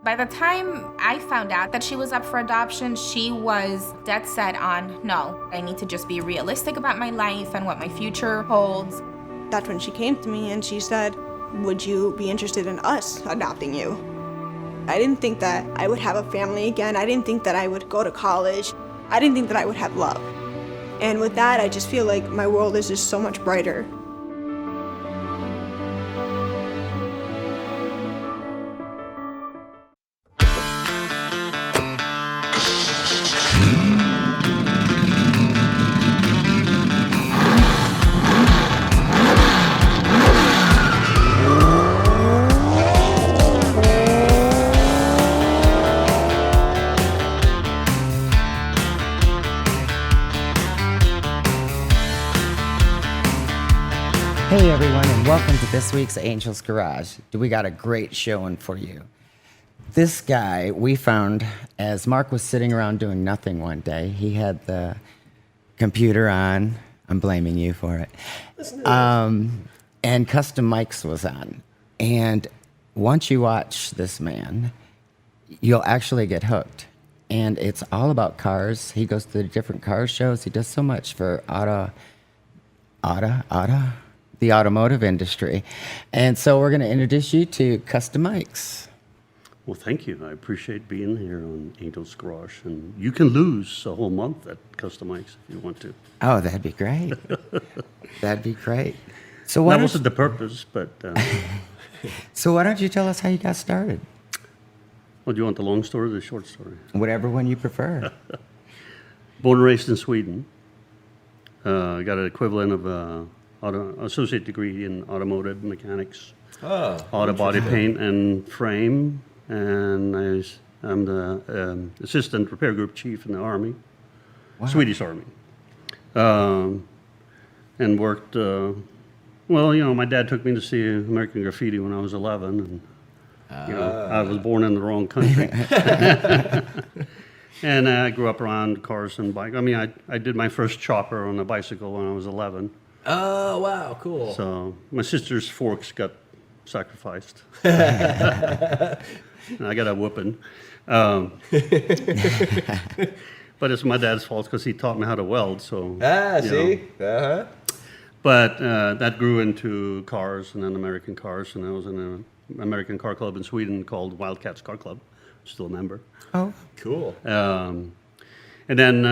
By the time I found out that she was up for adoption, she was dead set on, no, I need to just be realistic about my life and what my future holds. That's when she came to me and she said, would you be interested in us adopting you? I didn't think that I would have a family again. I didn't think that I would go to college. I didn't think that I would have love. And with that, I just feel like my world is just so much brighter. Hey everyone, and welcome to this week's Angel's Garage. We got a great showing for you. This guy we found as Mark was sitting around doing nothing one day. He had the computer on. I'm blaming you for it. And Custom Mics was on. And once you watch this man, you'll actually get hooked. And it's all about cars. He goes to the different car shows. He does so much for the automotive industry. And so we're going to introduce you to Custom Mics. Well, thank you. I appreciate being here on Angel's Garage. And you can lose a whole month at Custom Mics if you want to. Oh, that'd be great. That'd be great. So that wasn't the purpose, but... So why don't you tell us how you got started? Well, do you want the long story or the short story? Whatever one you prefer. Born and raised in Sweden. I got an equivalent of associate degree in automotive mechanics, auto body paint and frame, and I'm the assistant repair group chief in the Army, wow. Swedish Army, and worked. Well, you know, my dad took me to see American Graffiti when I was 11, and you know, I was born in the wrong country. And I grew up around cars and bikes. I mean, I did my first chopper on a bicycle when I was 11. Oh, wow, cool. So my sister's forks got sacrificed. And I got a whooping. But it's my dad's fault because he taught me how to weld. So see? Uh-huh. But that grew into cars and then American cars. And I was in an American car club in Sweden called Wildcats Car Club. Still a member. Oh, cool. And then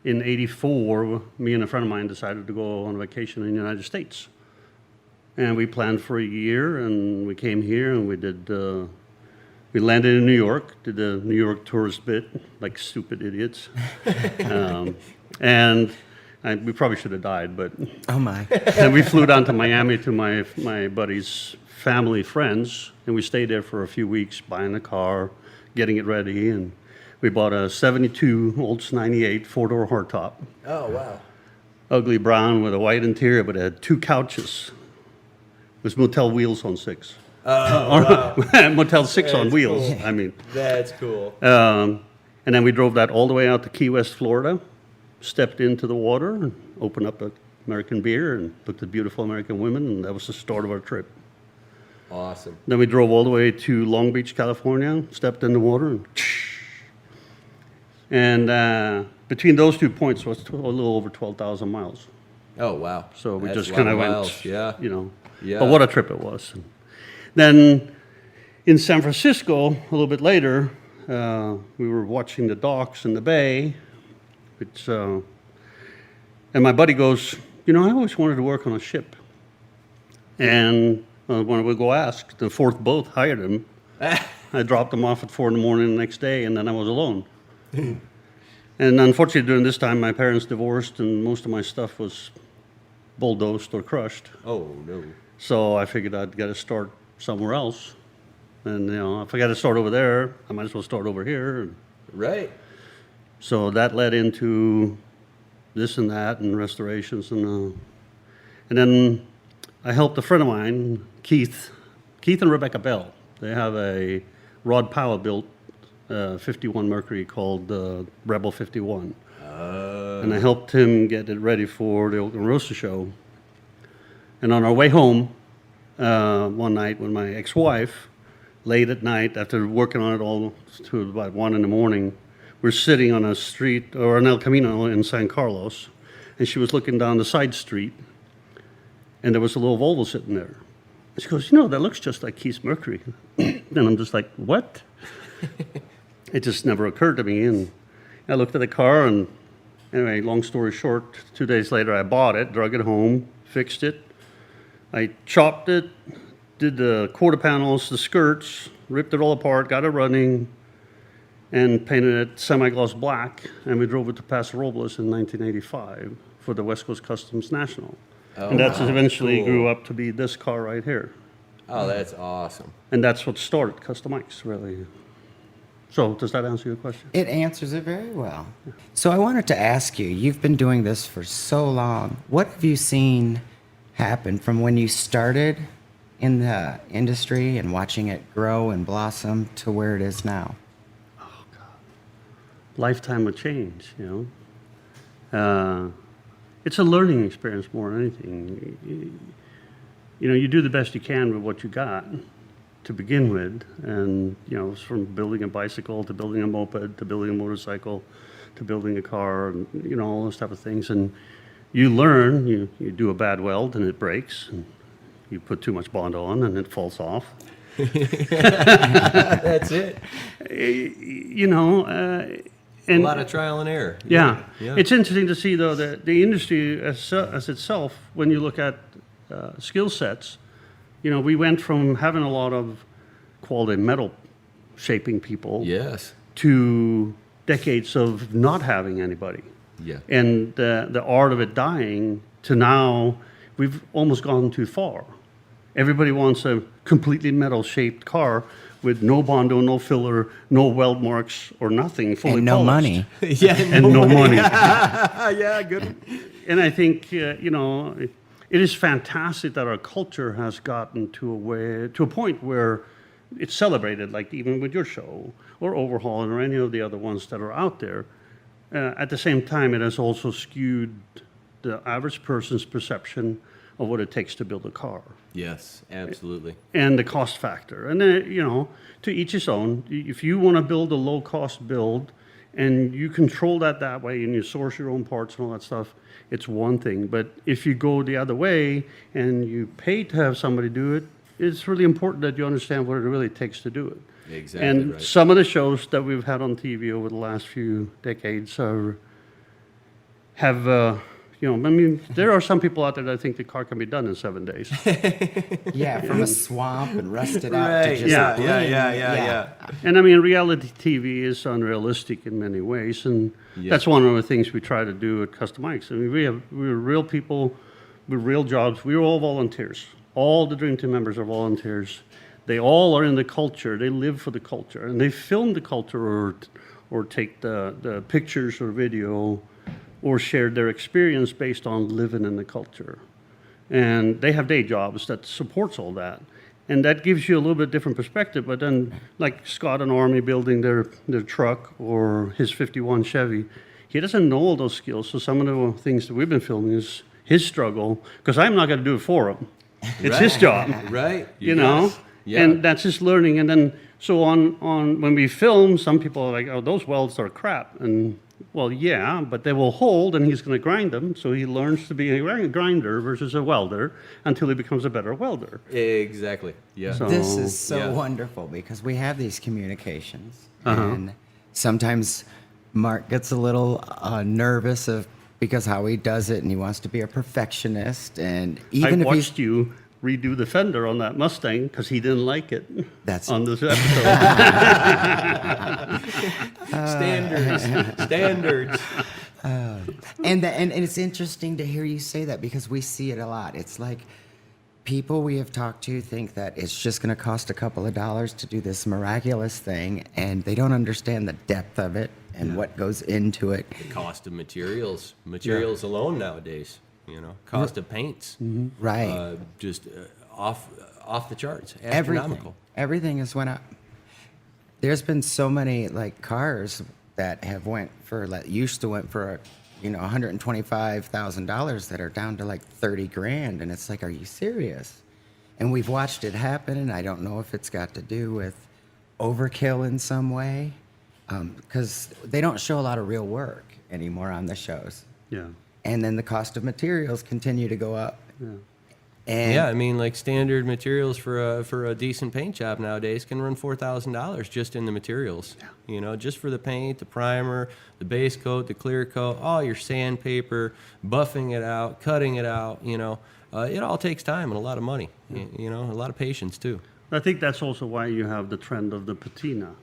in '84, me and a friend of mine decided to go on vacation in the United States. And we planned for a year, and we came here, and we landed in New York, did the New York tourist bit, like stupid idiots. And we probably should have died, but... Oh, my. And we flew down to Miami to my buddy's family friends, and we stayed there for a few weeks, buying a car, getting it ready, and... We bought a 72 Olds 98 four-door hardtop. Oh, wow. Ugly brown with a white interior, but it had 2 couches. It was Motel Wheels on 6. Oh, wow. Motel 6 on wheels, cool. I mean. That's cool. And then we drove that all the way out to Key West, Florida, stepped into the water, and opened up an American beer, and looked at beautiful American women, and that was the start of our trip. Awesome. Then we drove all the way to Long Beach, California, stepped in the water, and between those 2 points was a little over 12,000 miles. Oh, wow. So we That's just kind of went, yeah. you know. Yeah. But what a trip it was. And then in San Francisco, a little bit later, we were watching the docks in the bay. And my buddy goes, you know, I always wanted to work on a ship. And when we go ask, the 4th boat hired him. I dropped him off at 4 in the morning the next day, and then I was alone. And unfortunately, during this time, my parents divorced, and most of my stuff was bulldozed or crushed. Oh, no. So I figured I'd got to start somewhere else. And, you know, if I got to start over there, I might as well start over here. Right. So that led into this and that and restorations. And then I helped a friend of mine, Keith and Rebecca Bell. They have a Rod Powell built 51 Mercury called Rebel 51. And I helped him get it ready for the Oakland Roaster Show. And on our way home one night when my ex-wife late at night after working on it all to about 1 in the morning. We're sitting on a street or an El Camino in San Carlos, and she was looking down the side street, and there was a little Volvo sitting there. And she goes, that looks just like Keith's Mercury. And I'm just like, what? It just never occurred to me. And I looked at the car, and anyway, long story short, 2 days later I bought it, drug it home, fixed it. I chopped it, did the quarter panels, the skirts, ripped it all apart, got it running, and painted it semi-gloss black. And we drove it to Paso Robles in 1985 for the West Coast Customs National. Oh, and that's wow. eventually Cool. grew up to be this car right here. Oh, that's awesome. And that's what started Kustom Ice, really. So does that answer your question? It answers it very well. So I wanted to ask you, you've been doing this for so long. What have you seen happen from when you started in the industry and watching it grow and blossom to where it is now? Lifetime of change, It's a learning experience more than anything. You do the best you can with what you got to begin with. And, it's from building a bicycle to building a moped to building a motorcycle to building a car and, all those type of things. And you learn, you do a bad weld and it breaks. And you put too much Bond on and it falls off. That's it. And A lot of trial and error. yeah. Yeah. It's interesting to see, though, that the industry as itself, when you look at skill sets, we went from having a lot of quality metal shaping people Yes. to decades of not having anybody. Yeah. And the art of it dying to now, we've almost gone too far. Everybody wants a completely metal-shaped car with no Bondo, no filler, no weld marks, or nothing, fully And no polished. money. Yeah. And no money. Yeah, good. And I think, it is fantastic that our culture has gotten to a point where it's celebrated, like even with your show, or Overhauling, or any of the other ones that are out there. At the same time, it has also skewed the average person's perception of what it takes to build a car. Yes, absolutely. And the cost factor. And then, to each his own. If you want to build a low-cost build and you control that way and you source your own parts and all that stuff, it's one thing. But if you go the other way and you pay to have somebody do it, it's really important that you understand what it really takes to do it. Exactly And right. some of the shows that we've had on TV over the last few decades there are some people out there that think the car can be done in 7 days. Yeah, from a swamp and rusted out to Right. just Yeah. bling. Yeah. And reality TV is unrealistic in many ways, and Yeah. that's one of the things we try to do at Kustom Ice. we're real people with real jobs. We're all volunteers. All the Dream Team members are volunteers. They all are in the culture. They live for the culture, and they film the culture or take the pictures or video or share their experience based on living in the culture. And they have day jobs that supports all that. And that gives you a little bit different perspective. But then, like Scott in Army building their truck or his 51 Chevy, he doesn't know all those skills. So some of the things that we've been filming is his struggle, because I'm not going to do it for him. It's his job. Right. You know? Yeah. And that's his learning. And then, so on when we film, some people are like, oh, those welds are crap. And, well, yeah, but they will hold, and he's going to grind them. So he learns to be a grinder versus a welder until he becomes a better welder. Exactly. Yeah. So- This is so Yeah. wonderful because we have these communications, Uh-huh. and sometimes Mark gets a little nervous because how he does it, and he wants to be a perfectionist. And even I if he's watched you redo the fender on that Mustang because he didn't like it That's- on this episode. Standards. and it's interesting to hear you say that because we see it a lot. It's like people we have talked to think that it's just going to cost a couple of dollars to do this miraculous thing, and they don't understand the depth of it and what goes into it. Cost of materials alone nowadays. Cost of paints. Right. Just off the charts. Everything. Astronomical. Everything has went up. There's been so many like cars that have used to went for $125,000 that are down to like 30 grand, and it's like, are you serious? And we've watched it happen, and I don't know if it's got to do with overkill in some way, because they don't show a lot of real work anymore on the shows. Yeah. And then the cost of materials continue to go up. Yeah. And Yeah, I mean, like standard materials for a decent paint job nowadays can run $4,000 just in the materials. Yeah. You know, just for the paint, the primer, the base coat, the clear coat, all your sandpaper, buffing it out, cutting it out. You know, it all takes time and a lot of money. You know, a lot of patience too. I think that's also why you have the trend of the patina.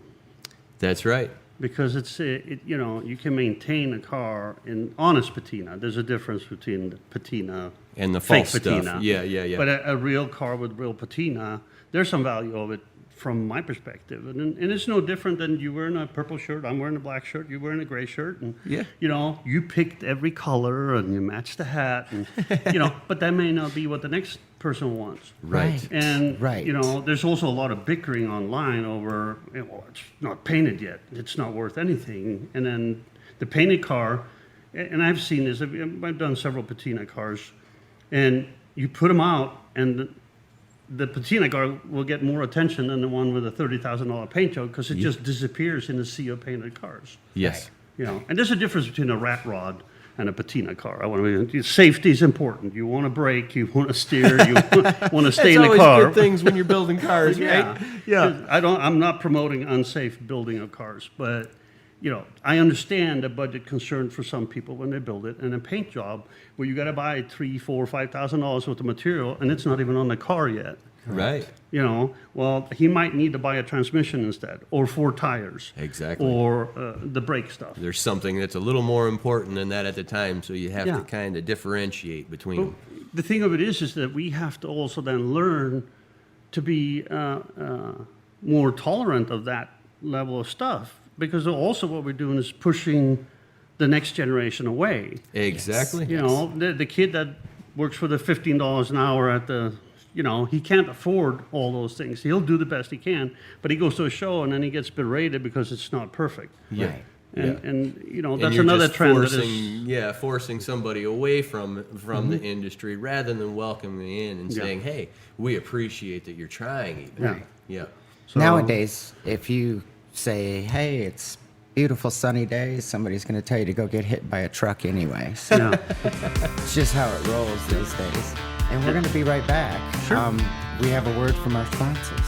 That's right. Because you know, you can maintain a car in honest patina. There's a difference between the patina And the fake false patina. stuff. Yeah. But a real car with real patina, there's some value of it from my perspective. And it's no different than you wearing a purple shirt, I'm wearing a black shirt, you're wearing a gray shirt. And, Yeah. you know, you picked every color and you matched the hat. And, you know, but that may not be what the next person wants. Right. And, Right. you know, there's also a lot of bickering online over, well, it's not painted yet. It's not worth anything. And then the painted car, and I've seen this, I've done several patina cars, and you put them out, and the patina car will get more attention than the one with a $30,000 paint job because it just disappears in the sea of painted cars. Yes. You know, and there's a difference between a rat rod and a patina car. Safety is important. You want to brake, you want to steer, you want to stay in the always car. good things when you're building cars, right? Yeah. I'm not promoting unsafe building of cars, but you know, I understand the budget concern for some people when they build it. And a paint job where you got to buy $3,000, $4,000, $5,000 worth of material, and it's not even on the car yet. Right. You know, well, he might need to buy a transmission instead, or 4 tires. Exactly. Or the brake stuff. There's something that's a little more important than that at the time, so you have Yeah. to kind of differentiate between them. The thing of it is that we have to also then learn to be more tolerant of that level of stuff, because also what we're doing is pushing the next generation away. Exactly. You know, the kid that works for the $15 an hour at the, you know, he can't afford all those things. He'll do the best he can, but he goes to a show and then he gets berated because it's not perfect. Yeah. Right. And you know, And that's you're another just trend forcing, forcing somebody away from the industry rather than welcoming in and Yeah. saying, "Hey, we appreciate that you're trying." Even. Yeah. Yeah. So- Nowadays, if you say, hey, it's beautiful sunny day, somebody's going to tell you to go get hit by a truck anyway. So Yeah. it's just how it rolls these days. And we're going to be right back. Sure. We have a word from our sponsors.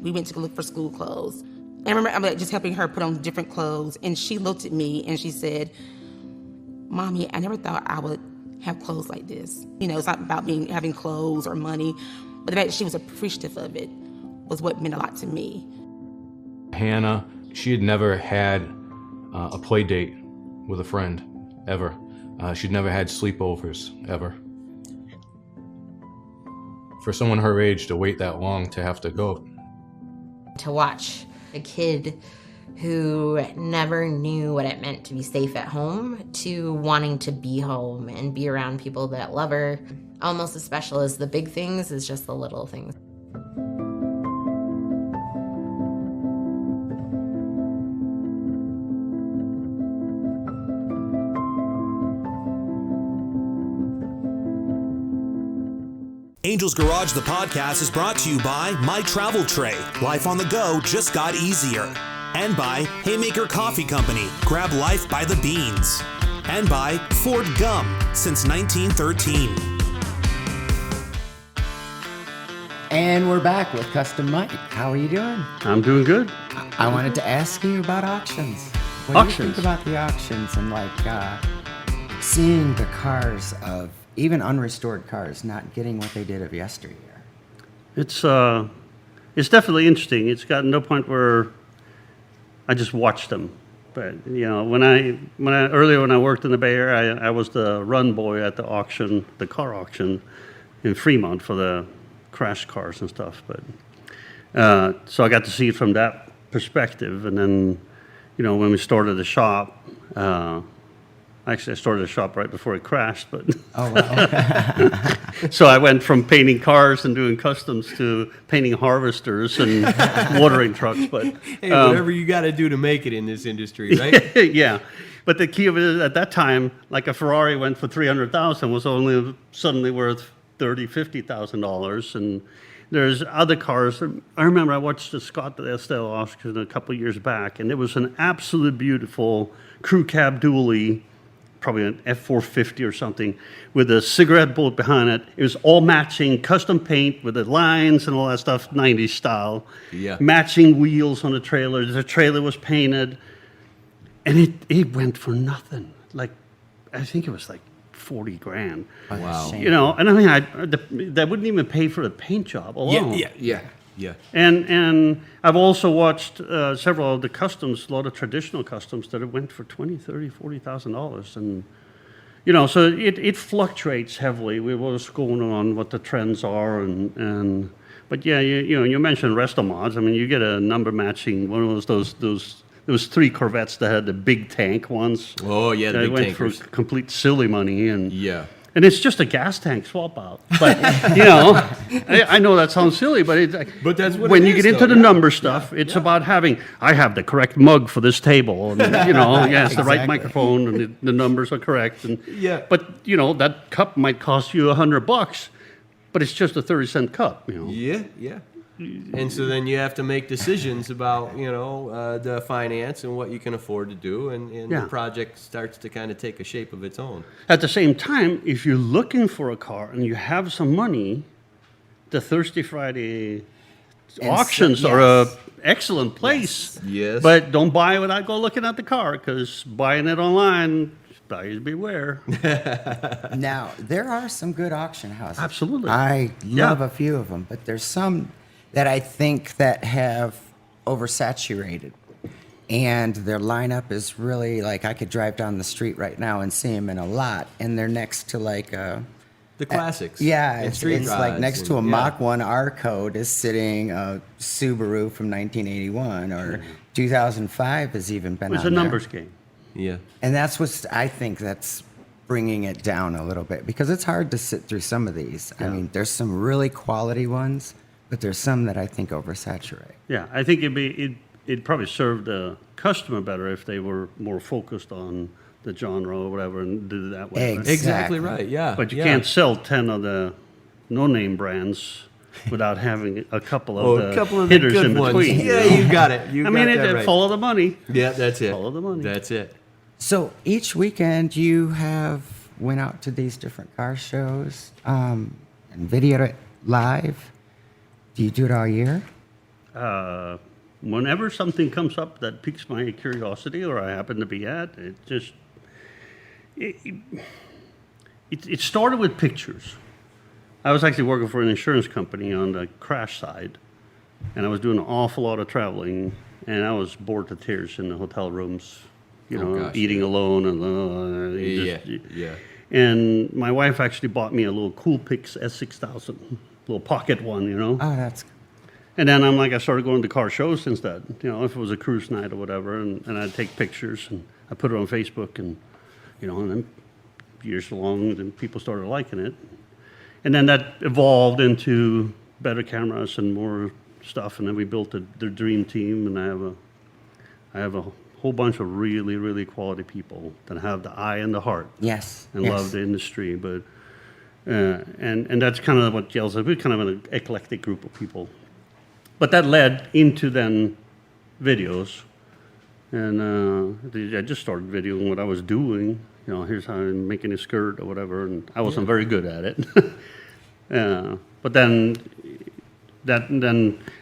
We went to look for school clothes. And I remember I'm like just helping her put on different clothes, and she looked at me and she said, "Mommy, I never thought I would have clothes like this." You know, it's not about having clothes or money, but the fact that she was appreciative of it was what meant a lot to me. Hannah, she had never had a play date with a friend, ever. She'd never had sleepovers, ever. For someone her age to wait that long to have to go. To watch a kid who never knew what it meant to be safe at home to wanting to be home and be around people that love her. Almost as special as the big things is just the little things. Angel's Garage, the podcast, is brought to you by My Travel Tray. Life on the go just got easier. And by Haymaker Coffee Company. Grab life by the beans. And by Ford Gum since 1913. And we're back with Kustom Mike. How are you doing? I'm doing good. I wanted to ask you about auctions. What do you think about the auctions and seeing the cars of even unrestored cars not getting what they did of yesteryear? It's definitely interesting. It's gotten to a point where I just watch them. But you know, when I worked in the Bay Area, I was the run boy at the auction, the car auction in Fremont for the crash cars and stuff. But so I got to see it from that perspective. And then, you know, when we started the shop. Actually, I started a shop right before it crashed, but Oh, wow. so I went from painting cars and doing customs to painting harvesters and watering trucks. But Hey, whatever you got to do to make it in this industry, right? yeah, But the key of it is at that time, like a Ferrari went for $300,000 was only suddenly worth $50,000, and there's other cars. I remember I watched the Scott Estelle auction a couple of years back, and it was an absolute beautiful crew cab dually, probably an F450 or something, with a cigarette bullet behind it. It was all matching, custom paint with the lines and all that stuff, 90s style. Yeah. Matching wheels on the trailer. The trailer was painted, and it went for nothing. Like, I think it was like 40 grand. Wow. You know, and I mean, that wouldn't even pay for the paint job alone. Yeah. And I've also watched several of the customs, a lot of traditional customs that it went for $20,000, $30,000, $40,000, and you know, so it fluctuates heavily with what's going on, what the trends are, and but yeah, you know, you mentioned resto mods. I mean, you get a number matching one of those. There was 3 Corvettes that had the big tank ones. Oh yeah, the that big went tankers. for complete silly money, and Yeah. and it's just a gas tank swap out. But, you know, I know that sounds silly, but it's like, But that's what when it you is, get into though, the yeah. number stuff, it's about I have the correct mug for this table. And, you know, yeah, it's the right Exactly. microphone and the numbers are correct. And, Yeah. But, you know, that cup might cost you $100, but it's just a 30-cent cup, you know. Yeah. And so then you have to make decisions about, you know, the finance and what you can afford to do, and Yeah. the project starts to kind of take a shape of its own. At the same time, if you're looking for a car and you have some money, the Thursday, Friday And auctions so- are yes. a excellent place. Yes. But don't buy it without go looking at the car, because buying it online, buyers beware. Now, there are some good auction houses. Absolutely. I love Yeah. a few of them, but there's some that I think that have oversaturated. And their lineup is really like, I could drive down the street right now and see them in a lot, and they're next to like a... The classics. Yeah, and it's street like rides next and- to a yeah. Mach 1 R code is sitting a Subaru from 1981, or 2005 has even been It's on a there. numbers game. Yeah. And that's what's, I think that's bringing it down a little bit, because it's hard to sit through some of these. I mean, there's some really quality ones, but there's some that I think oversaturate. Yeah, I think it'd probably serve the customer better if they were more focused on the genre or whatever and did it that way. right? Exactly Exactly. right. Yeah. But you yeah. can't sell 10 of the no-name brands without having a couple of Oh, the a couple of the hitters good in ones. between. Yeah, you know? you got it. You I got mean, that right. follow the money. Yeah, that's it. Follow the money. That's it. So each weekend you went out to these different car shows and videoed it live. Do you do it all year? Whenever something comes up that piques my curiosity or I happen to be at, it started with pictures. I was actually working for an insurance company on the crash side, and I was doing an awful lot of traveling, and I was bored to tears in the hotel rooms, you know, gosh, eating alone and Yeah. And my wife actually bought me a little Coolpix S6000, little pocket one, you know. Oh, that's And then I started going to car shows instead. You know, if it was a cruise night or whatever, and I'd take pictures and I put it on Facebook, and you know, and then years along, then people started liking it, and then that evolved into better cameras and more stuff, and then we built the dream team, and I have a whole bunch of really, really quality people that have the eye and the heart. yes. And yes. love the industry, but and that's kind of what Yale's like. We're kind of an eclectic group of people. But that led into then videos, and I just started videoing what I was doing. You know, here's how I'm making a skirt or whatever, and I wasn't very good at it. But then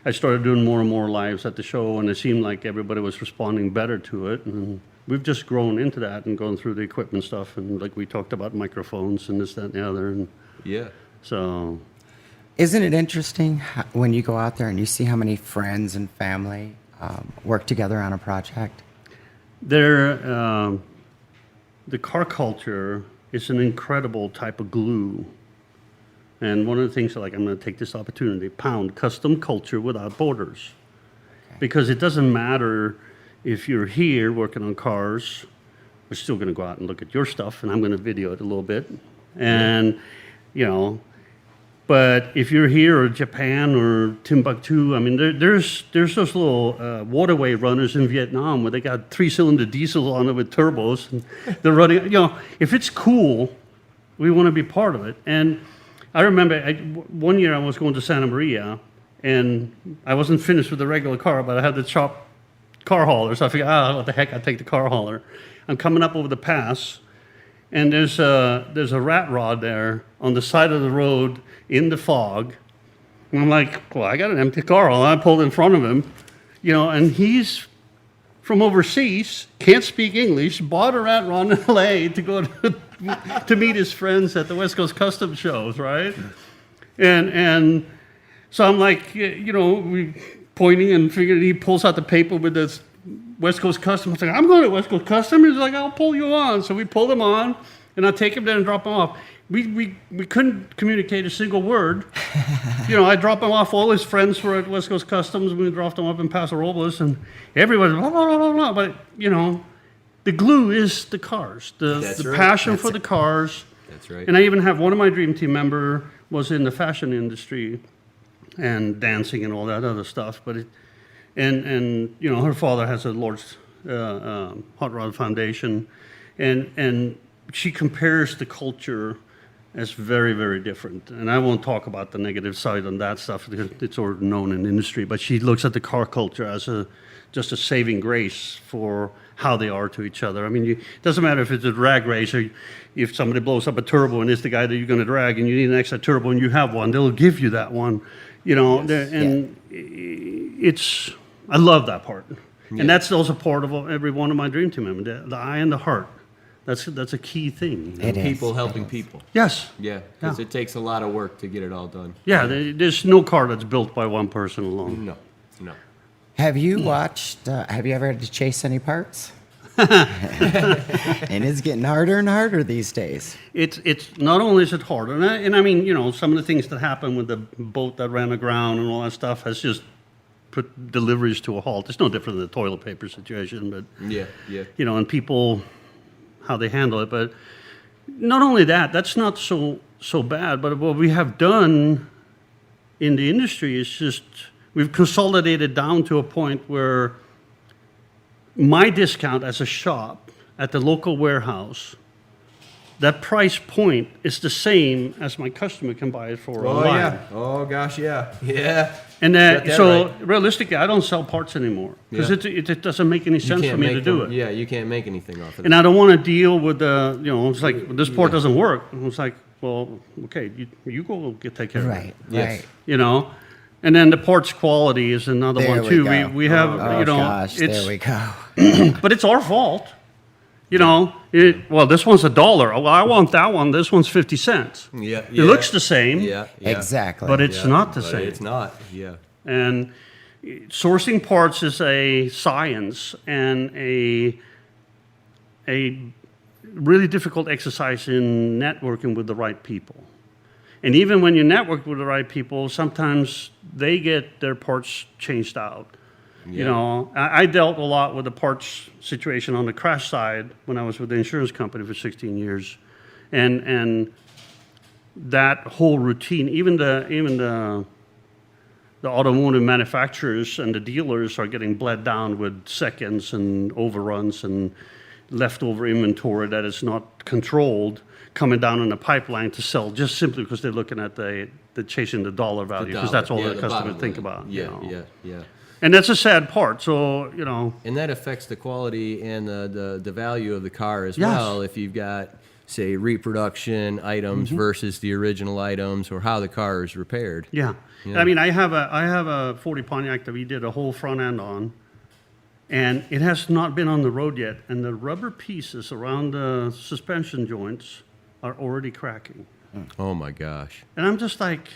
I started doing more and more lives at the show, and it seemed like everybody was responding better to it. And we've just grown into that and gone through the equipment stuff, and like we talked about microphones and this, that, and the other. And Yeah. so Isn't it interesting when you go out there and you see how many friends and family work together on a project? The car culture is an incredible type of glue. And one of the things, like, I'm going to take this opportunity, pound custom culture without borders. Because it doesn't matter if you're here working on cars, we're still going to go out and look at your stuff, and I'm going to video it a little bit. And, you know, But if you're here or Japan or Timbuktu, I mean, there's those little waterway runners in Vietnam where they got 3-cylinder diesels on it with turbos, and they're running. You know, if it's cool, we want to be part of it. And I remember one year I was going to Santa Maria, and I wasn't finished with the regular car, but I had the shop car hauler. So I figured, what the heck, I'll take the car hauler. I'm coming up over the pass, and there's a rat rod there on the side of the road in the fog. And I'm like, well, I got an empty car hauler. I pulled in front of him, you know, and he's from overseas, can't speak English, bought a rat rod in LA to go to meet his friends at the West Coast Custom shows, right? And so I'm like, you know, we pointing and figuring. He pulls out the paper with this West Coast Custom. I was like, I'm going to West Coast Custom. He's like, I'll pull you on. So we pulled him on, and I take him there and drop him off. We couldn't communicate a single word. You know, I dropped him off. All his friends were at West Coast Customs. We dropped him up in Paso Robles, and everybody, blah, blah, blah, blah, blah. But, you know, the glue is the cars, the passion for the cars. That's right. And I even have one of my Dream Team member was in the fashion industry and dancing and all that other stuff. But and you know, her father has a large hot rod foundation, and she compares the culture as very, very different. And I won't talk about the negative side on that stuff because it's already known in the industry. But she looks at the car culture as just a saving grace for how they are to each other. I mean, it doesn't matter if it's a drag race or if somebody blows up a turbo and it's the guy that you're going to drag and you need an extra turbo and you have one, they'll give you that one. You know, and I love that part. Yeah. And that's also part of every one of my Dream Team members, the eye and the heart. That's a key thing. And people helping people. Yes. Yeah, because it takes a lot of work to get it all done. Yeah, there's no car that's built by one person alone. No. Have you watched, have you ever had to chase any parts? And it's getting harder and harder these days. It's not only is it harder, and I mean, you know, some of the things that happened with the boat that ran aground and all that stuff has just put deliveries to a halt. It's no different than the toilet paper situation, but yeah, you know, and people, how they handle it. But not only that, that's not so bad. But what we have done in the industry is just we've consolidated down to a point where my discount as a shop at the local warehouse, that price point is the same as my customer can buy it for online. Yeah. Oh gosh, yeah. And realistically, I don't sell parts anymore because it doesn't make any sense for me to do it. Yeah, you can't make anything off of it. And I don't want to deal with the, you know, it's like this part doesn't work. And it's like, well, okay, you go take care of it. Right. You know, and then the parts quality is another one too. We have, you know, gosh, there we go. But it's our fault. You know, well, this one's $1. Well, I want that one. This one's 50 cents. Yeah. It looks the same. Yeah. Exactly. But it's not the same. It's not. Yeah. And sourcing parts is a science and a really difficult exercise in networking with the right people. And even when you network with the right people, sometimes they get their parts changed out. Yeah. You know, I dealt a lot with the parts situation on the crash side when I was with the insurance company for 16 years. And that whole routine, even the automotive manufacturers and the dealers are getting bled down with seconds and overruns and leftover inventory that is not controlled coming down in the pipeline to sell just simply because they're looking at the chasing the dollar value because that's all the customers think about. Yeah. And that's a sad part. So, you know. And that affects the quality and the value of the car as well. If you've got, say, reproduction items versus the original items or how the car is repaired. Yeah. I mean, I have a 40 Pontiac that we did a whole front end on. And it has not been on the road yet. And the rubber pieces around the suspension joints are already cracking. Oh, my gosh. And I'm just like...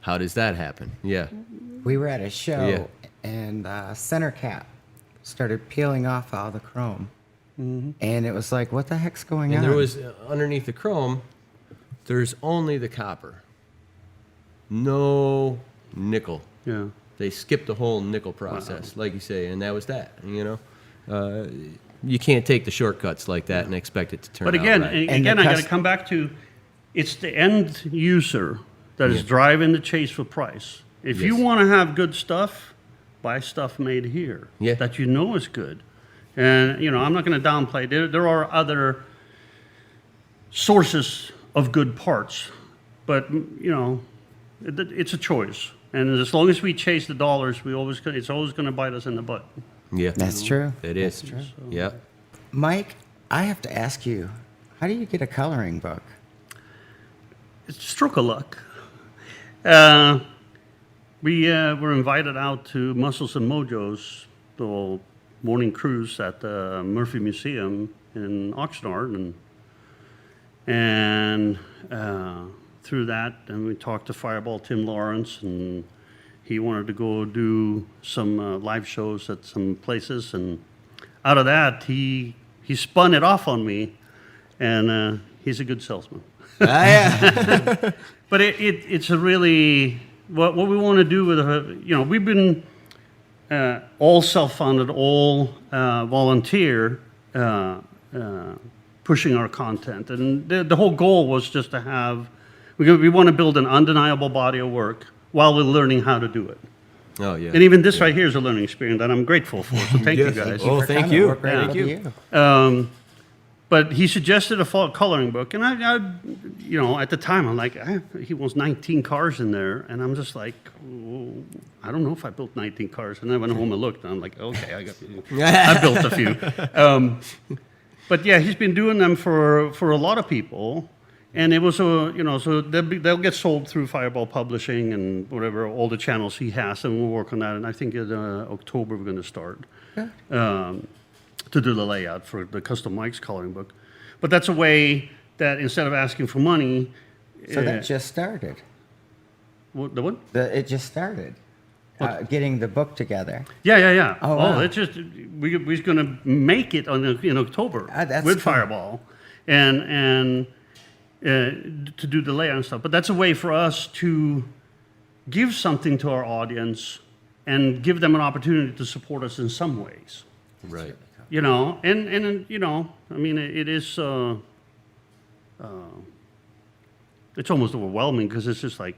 How does that happen? Yeah. We were at a show, and center cap started peeling off all the chrome. And it was like, what the heck's going on? And there was, underneath the chrome, there's only the copper. No nickel. Yeah. They skipped the whole nickel process, like you say, and that was that, you know. You can't take the shortcuts like that and expect it to turn out right. But again, I got to come back to it's the end user that is driving the chase for price. If you Yes. want to have good stuff, buy stuff made here that you know is good. And, you know, I'm not going to downplay. There are other sources of good parts, but, you know, it's a choice. And as long as we chase the dollars, it's always going to bite us in the butt. Yeah. That's true. It is. That's true. Yeah. Mike, I have to ask you, how do you get a coloring book? It's a stroke of luck. We were invited out to Muscles and Mojos, the morning cruise at the Murphy Museum in Oxnard, and through that, and we talked to Fireball Tim Lawrence, and he wanted to go do some live shows at some places, and out of that, he spun it off on me, and he's a good salesman. Yeah. But it's a really, what we want to do with, you know, we've been all self-funded, all volunteer, pushing our content. And the whole goal was just to have, we want to build an undeniable body of work while we're learning how to do it. Oh, yeah. And even this right here is a learning experience that I'm grateful for, so thank you guys. Oh, thank you. Thank you. But he suggested a fall coloring book, and I, you know, at the time, I'm like, he wants 19 cars in there, and I'm just like, oh, I don't know if I built 19 cars. And then I went home and looked, and I'm like, okay, I built a few. But yeah, he's been doing them for a lot of people, and it was you know, so they'll get sold through Fireball Publishing and whatever, all the channels he has, and we'll work on that. And I think in October we're going to start. To do the layout for the Kustom Mike's coloring book. But that's a way that instead of asking for money... So that just started. What, the what? It just started. Getting the book together. Yeah. Oh, wow. It's just, we're going to make it in October That's with cool. Fireball and to do the layout and stuff. But that's a way for us to give something to our audience and give them an opportunity to support us in some ways. Right. You know, and you know, I mean, it is, it's almost overwhelming because it's just like,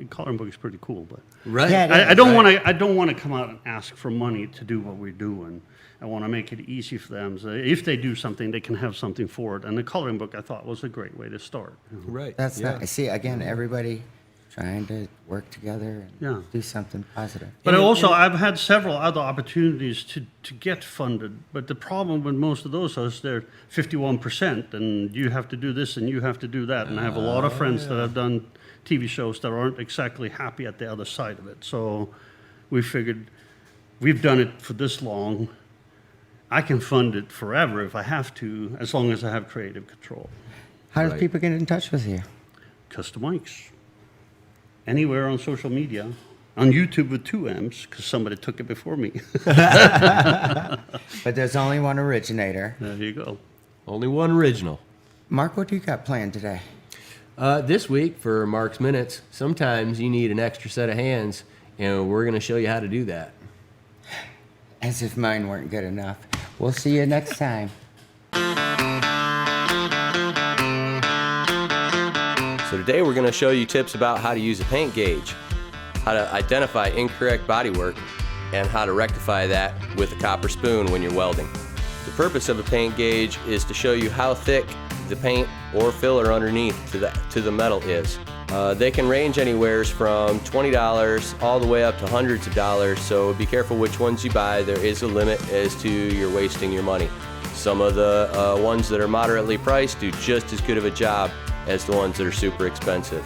coloring book is pretty cool, but Right. Yeah, I don't want to come out and ask for money to do what we're doing. I want to make it easy for them. So if they do something, they can have something for it. And the coloring book, I thought, was a great way to start. Right. That's yeah. nice. See, again, everybody trying to work together and do something positive. But I've had several other opportunities to get funded. But the problem with most of those is they're 51%, and you have to do this and you have to do that. And I have a lot of friends that have done TV shows that aren't exactly happy at the other side of it. So we figured we've done it for this long. I can fund it forever if I have to, as long as I have creative control. How do people get in touch with you? Kustom Mike's. Anywhere on social media. On YouTube with 2 M's, because somebody took it before me. But there's only one originator. There you go. Only one original. Mark, what do you got planned today? This week for Mark's Minutes, sometimes you need an extra set of hands, and we're going to show you how to do that. As if mine weren't good enough. We'll see you next time. So today we're going to show you tips about how to use a paint gauge, how to identify incorrect bodywork, and how to rectify that with a copper spoon when you're welding. The purpose of a paint gauge is to show you how thick the paint or filler underneath to the metal is. They can range anywhere from $20 all the way up to hundreds of dollars, so be careful which ones you buy. There is a limit as to you're wasting your money. Some of the ones that are moderately priced do just as good of a job as the ones that are super expensive.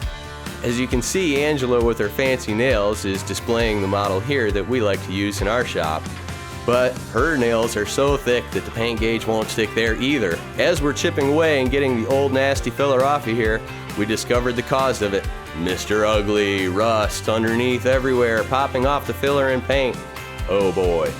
As you can see, Angela with her fancy nails is displaying the model here that we like to use in our shop. But her nails are so thick that the paint gauge won't stick there either. As we're chipping away and getting the old nasty filler off of here, we discovered the cause of it. Mr. Ugly, rust underneath everywhere, popping off the filler and paint. Oh boy.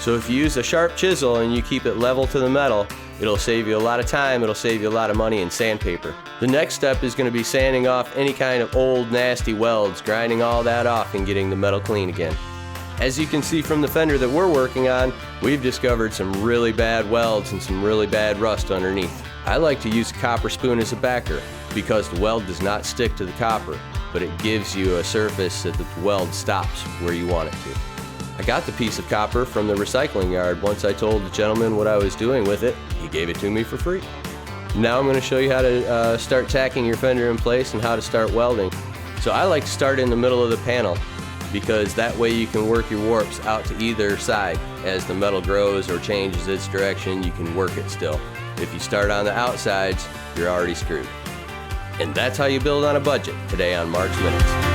So if you use a sharp chisel and you keep it level to the metal, it'll save you a lot of time, it'll save you a lot of money in sandpaper. The next step is going to be sanding off any kind of old nasty welds, grinding all that off and getting the metal clean again. As you can see from the fender that we're working on, we've discovered some really bad welds and some really bad rust underneath. I like to use a copper spoon as a backer. because the weld does not stick to the copper, but it gives you a surface that the weld stops where you want it to. I got the piece of copper from the recycling yard. Once I told the gentleman what I was doing with it, he gave it to me for free. Now I'm going to show you how to start tacking your fender in place and how to start welding. So I like to start in the middle of the panel, because that way you can work your warps out to either side. As the metal grows or changes its direction, you can work it still. If you start on the outsides, you're already screwed. And that's how you build on a budget today on Mark's Minutes.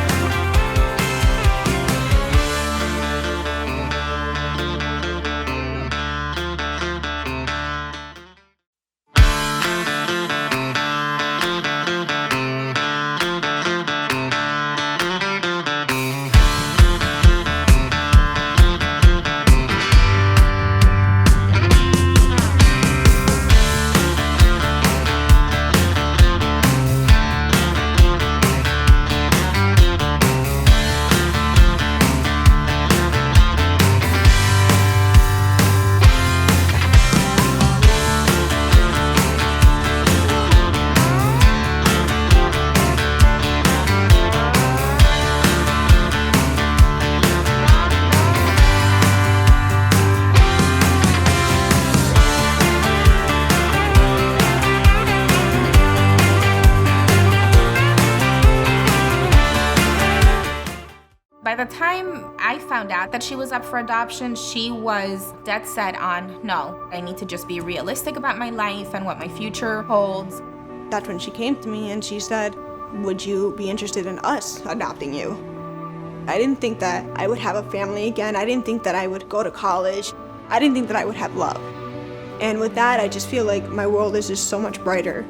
By the time I found out that she was up for adoption, she was dead set on, no, I need to just be realistic about my life and what my future holds. That's when she came to me and she said, would you be interested in us adopting you? I didn't think that I would have a family again. I didn't think that I would go to college. I didn't think that I would have love. And with that, I just feel like my world is just so much brighter.